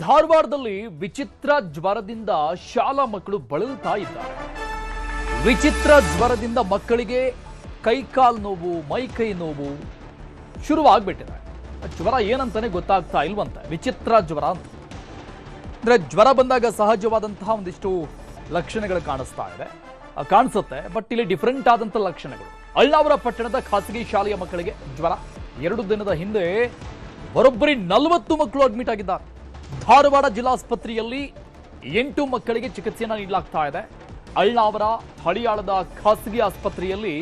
ಧಾರವಾಡದಲ್ಲಿ ವಿಚಿತ್ರ ಜ್ವರದಿಂದ ಶಾಲಾ ಮಕ್ಕಳು ಬಳಲುತ್ತಾ ಇದ್ದಾರೆ. ವಿಚಿತ್ರ ಜ್ವರದಿಂದ ಮಕ್ಕಳಿಗೆ ಕೈಕಾಲು ನೋವು, ಮೈಕೈ ನೋವು ಶುರುವಾಗ್ಬಿಟ್ಟಿದೆ. ಜ್ವರ ಏನಂತಾನೆ ಗೊತ್ತಾಗ್ತಾ ಇಲ್ವಂತೆ. ವಿಚಿತ್ರ ಜ್ವರ ಅಂತ ಅಂದ್ರೆ ಜ್ವರ ಬಂದಾಗ ಸಹಜವಾದಂತಹ ಒಂದಿಷ್ಟು ಲಕ್ಷಣಗಳು ಕಾಣಿಸುತ್ತೆ. ಬಟ್ ಇಲ್ಲಿ ಡಿಫರೆಂಟ್ ಆದಂತಹ ಲಕ್ಷಣಗಳು. ಅಳ್ನಾವರ ಪಟ್ಟಣದ ಖಾಸಗಿ ಶಾಲೆಯ ಮಕ್ಕಳಿಗೆ ಜ್ವರ. 2 ದಿನದ ಹಿಂದೆ ಬರೋಬ್ಬರಿ 40 ಮಕ್ಕಳು ಅಡ್ಮಿಟ್ ಆಗಿದ್ದಾರೆ. ಧಾರವಾಡ ಜಿಲ್ಲಾಸ್ಪತ್ರೆಯಲ್ಲಿ 8 ಮಕ್ಕಳಿಗೆ ಚಿಕಿತ್ಸೆಯನ್ನು ನೀಡಲಾಗ್ತಾ ಇದೆ. ಅಳ್ನಾವರ ಹಳಿಯಾಳದ ಖಾಸಗಿ ಆಸ್ಪತ್ರೆಯಲ್ಲಿ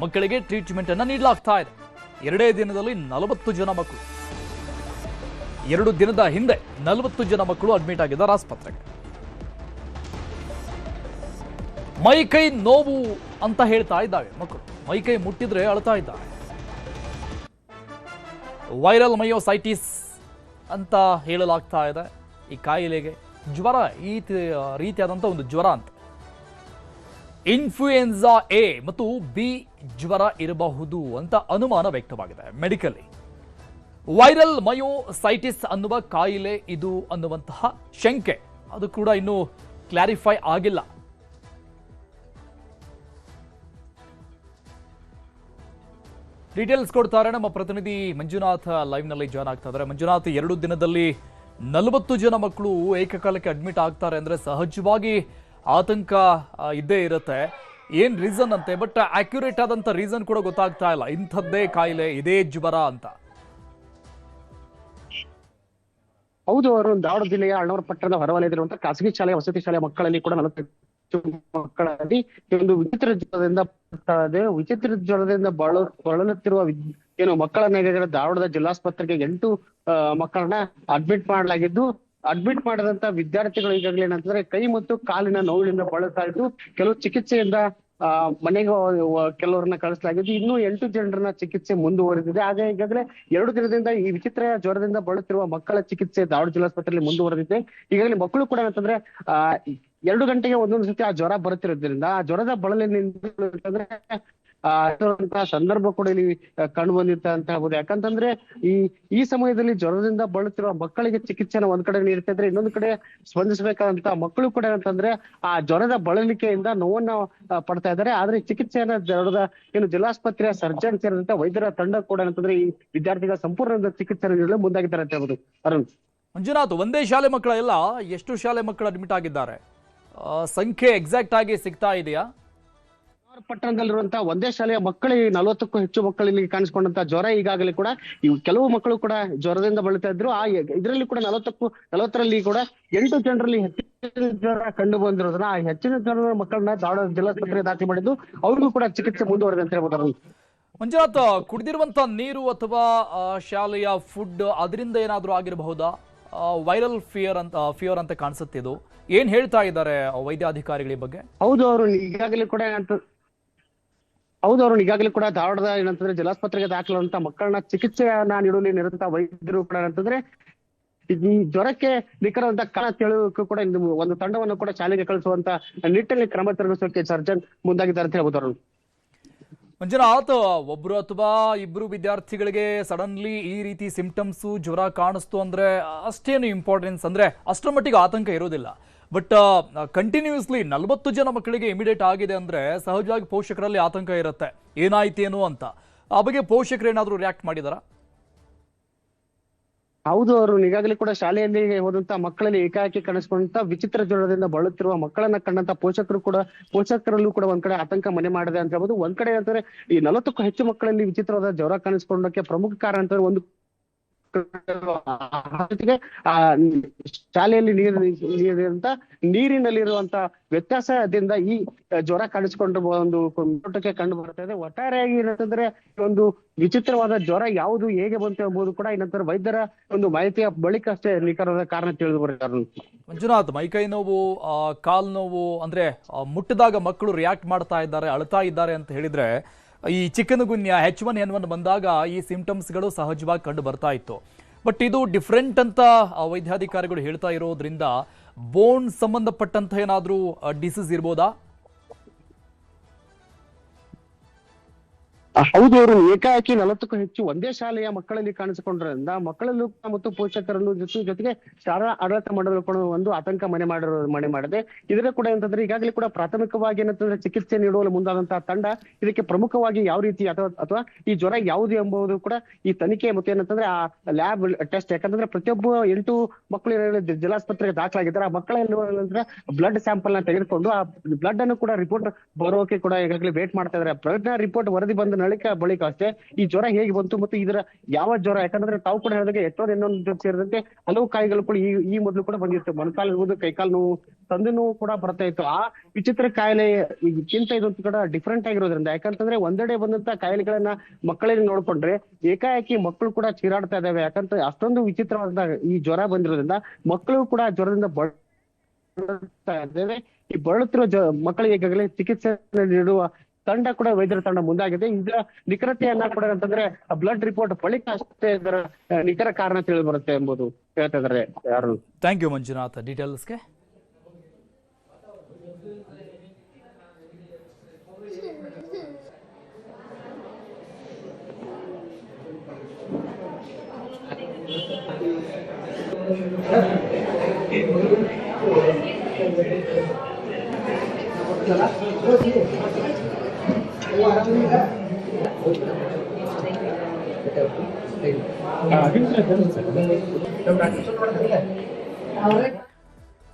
ಮಕ್ಕಳಿಗೆ ಟ್ರೀಟ್ಮೆಂಟ್ ಅನ್ನು ನೀಡಲಾಗ್ತಾ ಇದೆ. 2 ದಿನದಲ್ಲಿ 40 ಜನ ಮಕ್ಕಳು. 2 ದಿನದ ಹಿಂದೆ 40 ಜನ ಮಕ್ಕಳು ಅಡ್ಮಿಟ್ ಆಗಿದ್ದಾರೆ ಆಸ್ಪತ್ರೆಗೆ. ಮೈಕೈ ನೋವು ಅಂತ ಹೇಳ್ತಾ ಇದ್ದಾವೆ ಮಕ್ಕಳು. ಮೈಕೈ ಮುಟ್ಟಿದ್ರೆ ಅಳ್ತಾ ಇದ್ದಾರೆ. ವೈರಲ್ ಮಯೋಸೈಟಿಸ್ ಅಂತ ಹೇಳಲಾಗ್ತಾ ಇದೆ ಈ ಕಾಯಿಲೆಗೆ. ಜ್ವರ ಈ ರೀತಿಯಾದಂಥ ಒಂದು ಜ್ವರ ಅಂತ. ಇನ್ಫ್ಲೂಯೆನ್ಸಾ ಎ ಮತ್ತು ಬಿ ಜ್ವರ ಇರಬಹುದು ಅಂತ ಅನುಮಾನ ವ್ಯಕ್ತವಾಗಿದೆ ಮೆಡಿಕಲಿ. ವೈರಲ್ ಮಯೋಸೈಟಿಸ್ ಅನ್ನುವ ಕಾಯಿಲೆ ಇದು ಅನ್ನುವಂತಹ ಶಂಕೆ ಅದು ಕೂಡ ಇನ್ನೂ ಕ್ಲಾರಿಫೈ ಆಗಿಲ್ಲ. ಡೀಟೇಲ್ಸ್ ಕೊಡ್ತಾರೆ ನಮ್ಮ ಪ್ರತಿನಿಧಿ ಮಂಜುನಾಥ್. ಲೈವ್ ನಲ್ಲಿ ಜಾಯ್ನ್ ಆಗ್ತಾ ಇದ್ದಾರೆ. ಮಂಜುನಾಥ್, 2 ದಿನದಲ್ಲಿ 40 ಜನ ಮಕ್ಕಳು ಏಕಕಾಲಕ್ಕೆ ಅಡ್ಮಿಟ್ ಆಗ್ತಾರೆ ಅಂದ್ರೆ ಸಹಜವಾಗಿ ಆತಂಕ ಇದ್ದೇ ಇರುತ್ತೆ. ಏನ್ ರೀಸನ್ ಅಂತೆ, ಬಟ್ ಅಕ್ಯುರೇಟ್ ಆದಂತ ರೀಸನ್ ಕೂಡ ಗೊತ್ತಾಗ್ತಾ ಇಲ್ಲ. ಇಂಥದ್ದೇ ಕಾಯಿಲೆ, ಇದೇ ಜ್ವರ ಅಂತ. ಹೌದು, ಅವರು ಧಾರವಾಡ ಜಿಲ್ಲೆಯ ಅಳ್ನಾವರ ಪಟ್ಟಣದ ಹೊರವಲಯದಲ್ಲಿರುವಂತಹ ಖಾಸಗಿ ಶಾಲೆಯ ವಸತಿ ಶಾಲೆಯ ಮಕ್ಕಳಲ್ಲಿ ಕೂಡ 40 ಮಕ್ಕಳಲ್ಲಿ ಒಂದು ವಿಚಿತ್ರ ಜ್ವರದಿಂದ ಬಳಲುತ್ತಿರುವ ಏನು ಮಕ್ಕಳನ್ನ ಧಾರವಾಡದ ಜಿಲ್ಲಾಸ್ಪತ್ರೆಗೆ 8 ಮಕ್ಕಳನ್ನ ಅಡ್ಮಿಟ್ ಮಾಡಲಾಗಿದ್ದು, ಅಡ್ಮಿಟ್ ಮಾಡಿದಂತ ವಿದ್ಯಾರ್ಥಿಗಳು ಈಗಾಗಲೇ ಏನಂತಂದ್ರೆ ಕೈ ಮತ್ತು ಕಾಲಿನ ನೋವಿನಿಂದ ಬಳಲ್ತಾ ಇದ್ದು, ಕೆಲವು ಚಿಕಿತ್ಸೆಯಿಂದ ಮನೆಗೆ ಕೆಲವರನ್ನ ಕಳಿಸಲಾಗಿದ್ದು, ಇನ್ನೂ 8 ಜನರನ್ನ ಚಿಕಿತ್ಸೆ ಮುಂದುವರೆದಿದೆ. ಹಾಗೆ ಈಗಾಗಲೇ 2 ದಿನದಿಂದ ಈ ವಿಚಿತ್ರ ಜ್ವರದಿಂದ ಬಳಲುತ್ತಿರುವ ಮಕ್ಕಳ ಚಿಕಿತ್ಸೆ ಧಾರವಾಡ ಜಿಲ್ಲಾಸ್ಪತ್ರೆಯಲ್ಲಿ ಮುಂದುವರೆದಿದೆ. ಈಗಾಗಲೇ ಮಕ್ಕಳು ಕೂಡ ಏನಂತಂದ್ರೆ 2 ಗಂಟೆಗೆ ಒಂದೊಂದು ಸತಿ ಆ ಜ್ವರ ಬರುತ್ತಿರೋದ್ರಿಂದ ಆ ಜ್ವರದ ಬಳಲಿನಿಂದ ಸಂದರ್ಭ ಕೂಡ ಇಲ್ಲಿ ಕಂಡು ಬಂದಿತ್ತ ಅಂತ ಹೇಳ್ಬೋದು. ಯಾಕಂತಂದ್ರೆ ಈ ಸಮಯದಲ್ಲಿ ಜ್ವರದಿಂದ ಬಳಲುತ್ತಿರುವ ಮಕ್ಕಳಿಗೆ ಚಿಕಿತ್ಸೆನ ಒಂದ್ ಕಡೆ ನೀಡ್ತಾ ಇದ್ರೆ, ಇನ್ನೊಂದು ಕಡೆ ಸ್ಪಂದಿಸಬೇಕಾದಂತ ಮಕ್ಕಳು ಕೂಡ ಏನಂತಂದ್ರೆ ಆ ಜ್ವರದ ಬಳಲಿಕೆಯಿಂದ ನೋವನ್ನ ಪಡ್ತಾ ಇದ್ದಾರೆ. ಆದ್ರೆ ಚಿಕಿತ್ಸೆಯನ್ನ ಏನು ಜಿಲ್ಲಾಸ್ಪತ್ರೆಯ ಸರ್ಜನ್ ಸೇರಿದಂತೆ ವೈದ್ಯರ ತಂಡ ಕೂಡ ಏನಂತಂದ್ರೆ ಈ ವಿದ್ಯಾರ್ಥಿಗಳ ಸಂಪೂರ್ಣ ಚಿಕಿತ್ಸೆ ನೀಡಲು ಮುಂದಾಗಿದ್ದಾರೆ ಅಂತ ಹೇಳ್ಬೋದು. ಅರುಣ್, ಮಂಜುನಾಥ್, ಒಂದೇ ಶಾಲೆ ಮಕ್ಕಳೆಲ್ಲ ಎಷ್ಟು ಶಾಲೆ ಮಕ್ಕಳು ಅಡ್ಮಿಟ್ ಆಗಿದ್ದಾರೆ? ಸಂಖ್ಯೆ ಎಕ್ಸಾಕ್ಟ್ ಆಗಿ ಸಿಗ್ತಾ ಇದೆಯಾ? ಪಟ್ಟಣದಲ್ಲಿರುವಂತಹ ಒಂದೇ ಶಾಲೆಯ ಮಕ್ಕಳಿಗೆ 40ಕ್ಕೂ ಹೆಚ್ಚು ಮಕ್ಕಳಲ್ಲಿ ಕಾಣಿಸಿಕೊಂಡಂತ ಜ್ವರ ಈಗಾಗಲೇ ಕೂಡ ಕೆಲವು ಮಕ್ಕಳು ಕೂಡ ಜ್ವರದಿಂದ ಬಳಲ್ತಾ ಇದ್ರು. ಇದರಲ್ಲಿ ಕೂಡ 40ರಲ್ಲಿ ಕೂಡ 8 ಜನರಲ್ಲಿ ಹೆಚ್ಚಿನ ಜ್ವರ ಕಂಡು ಬಂದಿರೋದನ್ನ ಆ ಹೆಚ್ಚಿನ ಜ್ವರದ ಮಕ್ಕಳನ್ನ ಧಾರವಾಡ ಜಿಲ್ಲಾಸ್ಪತ್ರೆಗೆ ದಾಖಲೆ ಮಾಡಿದ್ದು, ಅವ್ರಿಗೂ ಕೂಡ ಚಿಕಿತ್ಸೆ ಮುಂದುವರೆದ ಅಂತ ಹೇಳ್ಬೋದು. ಮಂಜುನಾಥ್, ಕುಡಿದಿರುವಂತ ನೀರು ಅಥವಾ ಶಾಲೆಯ ಫುಡ್ ಅದರಿಂದ ಏನಾದ್ರೂ ಆಗಿರಬಹುದಾ? ವೈರಲ್ ಫೀವರ್ ಅಂತ ಕಾಣಿಸುತ್ತೆ. ಇದು ಏನ್ ಹೇಳ್ತಾ ಇದ್ದಾರೆ ವೈದ್ಯಾಧಿಕಾರಿಗಳ ಬಗ್ಗೆ? ಹೌದು, ಅವರು ಈಗಾಗಲೇ ಕೂಡ ಧಾರವಾಡದ ಏನಂತಂದ್ರೆ ಜಿಲ್ಲಾಸ್ಪತ್ರೆಗೆ ದಾಖಲಾದಂತ ಮಕ್ಕಳನ್ನ ಚಿಕಿತ್ಸೆಯನ್ನ ನೀಡುವಲ್ಲಿ ನಿರಂತರ ವೈದ್ಯರು ಕೂಡ ಏನಂತಂದ್ರೆ ಈ ಜ್ವರಕ್ಕೆ ನಿಖರವಾದ ಕಾರಣ ತಿಳಿಯೋಕೆ ಕೂಡ ಒಂದು ತಂಡವನ್ನು ಕೂಡ ಶಾಲೆಗೆ ಕಳಿಸುವಂತ ನಿಟ್ಟಿನಲ್ಲಿ ಕ್ರಮ ಜರುಗಿಸೋಕೆ ಸರ್ಜನ್ ಮುಂದಾಗಿದ್ದಾರೆ ಅಂತ ಹೇಳ್ಬೋದು. ಮಂಜುನಾಥ್, ಒಬ್ರು ಅಥವಾ ಇಬ್ರು ವಿದ್ಯಾರ್ಥಿಗಳಿಗೆ ಸಡನ್ಲಿ ಈ ರೀತಿ ಸಿಂಪ್ಟಮ್ಸು ಜ್ವರ ಕಾಣಿಸ್ತು ಅಂದ್ರೆ ಅಷ್ಟೇನು ಇಂಪಾರ್ಟೆನ್ಸ್ ಅಂದ್ರೆ ಅಷ್ಟರ ಮಟ್ಟಿಗೆ ಆತಂಕ ಇರೋದಿಲ್ಲ. ಬಟ್ ಕಂಟಿನ್ಯೂಸ್ಲಿ 40 ಜನ ಮಕ್ಕಳಿಗೆ ಇಮಿಡಿಯೇಟ್ ಆಗಿದೆ ಅಂದ್ರೆ ಸಹಜವಾಗಿ ಪೋಷಕರಲ್ಲಿ ಆತಂಕ ಇರುತ್ತೆ, ಏನಾಯ್ತೇನೋ ಅಂತ. ಆ ಬಗ್ಗೆ ಪೋಷಕರು ಏನಾದ್ರು ರಿಯಾಕ್ಟ್ ಮಾಡಿದಾರಾ? ಹೌದು, ಅವರು ಈಗಾಗಲೇ ಕೂಡ ಶಾಲೆಯಲ್ಲಿ ಹೋದಂತ ಮಕ್ಕಳಲ್ಲಿ ಏಕಾಏಕಿ ಕಾಣಿಸ್ಕೊಂಡಂತ ವಿಚಿತ್ರ ಜ್ವರದಿಂದ ಬಳಲುತ್ತಿರುವ ಮಕ್ಕಳನ್ನ ಕಂಡಂತ ಪೋಷಕರಲ್ಲೂ ಕೂಡ ಒಂದ್ ಕಡೆ ಆತಂಕ ಮನೆ ಮಾಡಿದೆ ಅಂತ ಹೇಳ್ಬೋದು. ಒಂದ್ ಕಡೆ ಅಂತಂದ್ರೆ ಈ 40ಕ್ಕೂ ಹೆಚ್ಚು ಮಕ್ಕಳಲ್ಲಿ ವಿಚಿತ್ರವಾದ ಜ್ವರ ಕಾಣಿಸ್ಕೊಂಡಕ್ಕೆ ಪ್ರಮುಖ ಕಾರಣ ಅಂತಂದ್ರೆ ಒಂದು ಶಾಲೆಯಲ್ಲಿ ನೀರಿನಲ್ಲಿರುವಂತ ವ್ಯತ್ಯಾಸದಿಂದ ಈ ಜ್ವರ ಕಾಣಿಸಿಕೊಂಡು ಒಂದು ನೋಟಕ್ಕೆ ಕಂಡು ಬರ್ತಾ ಇದೆ. ಒಟ್ಟಾರೆಯಾಗಿ ಏನಂತಂದ್ರೆ ಒಂದು ವಿಚಿತ್ರವಾದ ಜ್ವರ ಯಾವುದು ಹೇಗೆ ಬಂತು ಎಂಬುದು ಕೂಡ ಇನ್ನಂತರ ವೈದ್ಯರ ಒಂದು ಮಾಹಿತಿಯ ಬಳಿಕ ಅಷ್ಟೇ ನಿಖರವಾದ ಕಾರಣ ತಿಳಿದು ಬರ್ತಾರೆ. ಮಂಜುನಾಥ್, ಮೈಕೈ ನೋವು, ಕಾಲ್ ನೋವು ಅಂದ್ರೆ ಮುಟ್ಟಿದಾಗ ಮಕ್ಕಳು ರಿಯಾಕ್ಟ್ ಮಾಡ್ತಾ ಇದ್ದಾರೆ, ಅಳ್ತಾ ಇದ್ದಾರೆ ಅಂತ ಹೇಳಿದ್ರೆ, ಈ ಚಿಕನ್ಗುನ್ಯಾ H1N1 ಬಂದಾಗ ಈ ಸಿಂಪ್ಟಮ್ಸ್ಗಳು ಸಹಜವಾಗಿ ಕಂಡು ಬರ್ತಾ ಇತ್ತು. ಬಟ್ ಇದು ಡಿಫ್ರೆಂಟ್ ಅಂತ ವೈದ್ಯಾಧಿಕಾರಿಗಳು ಹೇಳ್ತಾ ಇರೋದ್ರಿಂದ ಬೋನ್ ಸಂಬಂಧಪಟ್ಟಂತ ಏನಾದ್ರೂ ಡಿಸೀಸ್ ಇರ್ಬೋದಾ? ಹೌದು, ಅವರು ಏಕಾಏಕಿ 40ಕ್ಕೂ ಹೆಚ್ಚು ಒಂದೇ ಶಾಲೆಯ ಮಕ್ಕಳಲ್ಲಿ ಕಾಣಿಸಿಕೊಂಡಿರೋದ್ರಿಂದ ಮಕ್ಕಳಲ್ಲೂ ಮತ್ತು ಪೋಷಕರಲ್ಲೂ ಜೊತೆಗೆ ಶಾಲಾ ಆಡಳಿತ ಮಂಡಳಿ ಕೂಡ ಒಂದು ಆತಂಕ ಮನೆ ಮಾಡಿದೆ. ಇದರ ಕೂಡ ಅಂತಂದ್ರೆ ಈಗಾಗಲೇ ಕೂಡ ಪ್ರಾಥಮಿಕವಾಗಿ ಏನಂತಂದ್ರೆ ಚಿಕಿತ್ಸೆ ನೀಡುವಲ್ಲಿ ಮುಂದಾದಂತಹ ತಂಡ ಇದಕ್ಕೆ ಪ್ರಮುಖವಾಗಿ ಯಾವ ರೀತಿ ಅಥವಾ ಈ ಜ್ವರ ಯಾವುದು ಎಂಬುದು ಕೂಡ ಈ ತನಿಖೆ ಮತ್ತು ಏನಂತಂದ್ರೆ ಆ ಲ್ಯಾಬ್ ಟೆಸ್ಟ್, ಯಾಕಂತಂದ್ರೆ ಪ್ರತಿಯೊಬ್ಬ 8 ಮಕ್ಕಳು ಜಿಲ್ಲಾಸ್ಪತ್ರೆಗೆ ದಾಖಲಾಗಿದ್ದಾರೆ. ಆ ಮಕ್ಕಳ ಬ್ಲಡ್ ಸ್ಯಾಂಪಲ್ ನ ತೆಗೆದುಕೊಂಡು ಆ ಬ್ಲಡ್ ಅನ್ನು ಕೂಡ ರಿಪೋರ್ಟ್ ಬರೋಕೆ ಕೂಡ ಈಗಾಗಲೇ ವೇಟ್ ಮಾಡ್ತಾ ಇದ್ದಾರೆ. ಬ್ಲಡ್ ನ ರಿಪೋರ್ಟ್ ವರದಿ ಬಂದ ಬಳಿಕ ಅಷ್ಟೇ ಈ ಜ್ವರ ಹೇಗೆ ಬಂತು ಮತ್ತು ಇದರ ಯಾವ ಜ್ವರ, ಯಾಕಂದ್ರೆ ತಾವು ಕೂಡ ಹೇಳಿದಾಗ ಇನ್ನೊಂದು ಸೇರಿದಂತೆ ಹಲವು ಕಾಯಿಗಳು ಕೂಡ ಈ ಮೊದಲು ಕೂಡ ಬಂದಿತ್ತು. ಮೊಣಕಾಲು ಇರುವುದು, ಕೈಕಾಲು ನೋವು, ತಂದು ನೋವು ಕೂಡ ಬರ್ತಾ ಇತ್ತು. ಆ ವಿಚಿತ್ರ ಕಾಯಿಲೆ ಈಗಿಂತ ಇದೊಂದು ಕೂಡ ಡಿಫ್ರೆಂಟ್ ಆಗಿರೋದ್ರಿಂದ, ಯಾಕಂತಂದ್ರೆ ಒಂದೆಡೆ ಬಂದಂತ ಕಾಯಿಲೆಗಳನ್ನ ಮಕ್ಕಳಿಗೆ ನೋಡ್ಕೊಂಡ್ರೆ ಏಕಾಏಕಿ ಮಕ್ಕಳು ಕೂಡ ಚೀರಾಡ್ತಾ ಇದಾವೆ. ಯಾಕಂತ ಅಷ್ಟೊಂದು ವಿಚಿತ್ರವಾದ ಈ ಜ್ವರ ಬಂದಿರೋದ್ರಿಂದ ಮಕ್ಕಳು ಕೂಡ ಜ್ವರದಿಂದ ಈ ಬಳಲುತ್ತಿರುವ ಮಕ್ಕಳಿಗೆ ಈಗಾಗಲೇ ಚಿಕಿತ್ಸೆ ನೀಡುವ ತಂಡ ಕೂಡ ವೈದ್ಯರ ತಂಡ ಮುಂದಾಗಿದೆ. ಇದರ ನಿಖರತೆಯನ್ನ ಕೂಡ ಅಂತಂದ್ರೆ ಬ್ಲಡ್ ರಿಪೋರ್ಟ್ ಬಳಿಕ ಅಷ್ಟೇ ಇದರ ನಿಖರ ಕಾರಣ ತಿಳಿದು ಬರುತ್ತೆ ಎಂಬುದು ಹೇಳ್ತಾ ಇದಾರೆ ಯಾರು. ಥ್ಯಾಂಕ್ ಯು ಮಂಜುನಾಥ್ ಡೀಟೇಲ್ಸ್ಗೆ. Ahora